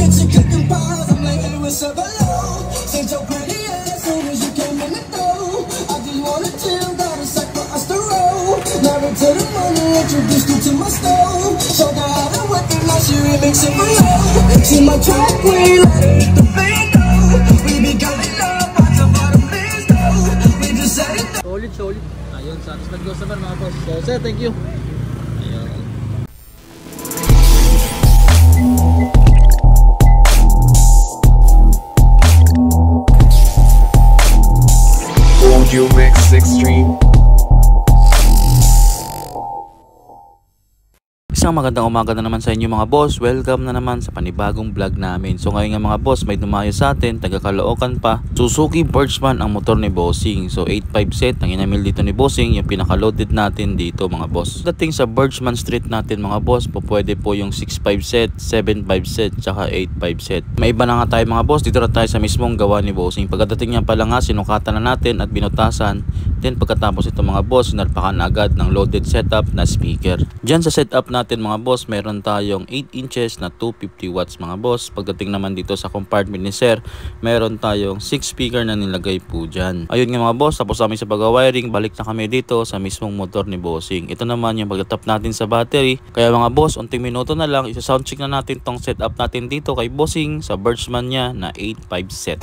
kitchen cooking pies. I'm like, hey, what's up, hello? Since your pretty ass soon as you came in the door. I just wanna chill, got a sack for us to roll. Married to the money, introduced you to my stove. Showed her how to whip it, now she remix it for low. See my track queen, let her hit the bingo. We be going up, watch out for the biz though. We just set it down. Solid, solid. Ayun, satisfied customer mga boss. So sir, thank you. Ayun. Audio Mix Extreme. Isang magandang umaga na naman sa inyo mga boss. Welcome na naman sa panibagong vlog namin. So ngayon nga mga boss, may dumayo sa atin, taga Caloocan pa. Suzuki Birchman ang motor ni Bossing. So 8.5 set ang inamil dito ni Bossing, yung pinaka-loaded natin dito mga boss. Dating sa Birchman Street natin mga boss, pwede po yung 6.5 set, 7.5 set, tsaka 8.5 set. May iba na nga tayo mga boss, dito na tayo sa mismong gawa ni Bossing. Pagdating niya pala nga, sinukatan na natin at binutasan. Then pagkatapos ito mga boss, sinarpakan agad ng loaded setup na speaker. Diyan sa setup natin mga boss, meron tayong 8 inches na 250 watts mga boss. Pagdating naman dito sa compartment ni sir, meron tayong 6 speaker na nilagay po dyan. Ayun nga mga boss, tapos kami sa pag-wiring, balik na kami dito sa mismong motor ni Bossing. Ito naman yung pagtatap natin sa battery. Kaya mga boss, unting minuto na lang, isa-soundcheck na natin tong setup natin dito kay Bossing sa Birchman niya na 8.5 set.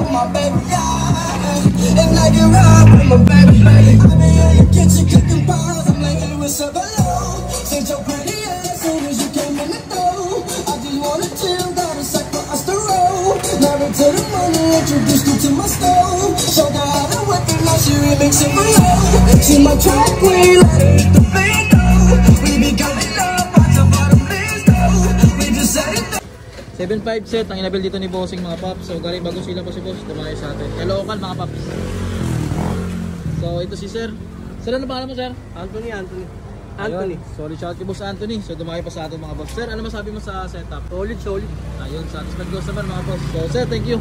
My baby, yeah, and I get ride with my baby. I be in the kitchen cooking pies. I'm like, hey, what's up, hello? Since your pretty ass soon as you came in the door. I just wanna chill, got a sack for us to roll. Married to the money, introduced you to my stove. Showed her how to whip it, now she remix it for low. See my track queen, let her hit the bingo. We be going up, watch out for the biz though. We just set it down. 7.5 set ang inabil dito ni Bossing mga paps. So galing bago sila po si boss, dumayo sa atin. Caloocan mga paps. So ito si sir. Sir, ano pangalan mo sir? Anthony. Ayun, sorry, shout out kay boss Anthony. So dumayo pa sa atin mga boss. Sir, ano masabi mo sa setup? Solid. Ayun, satisfied customer mga boss. So sir, thank you.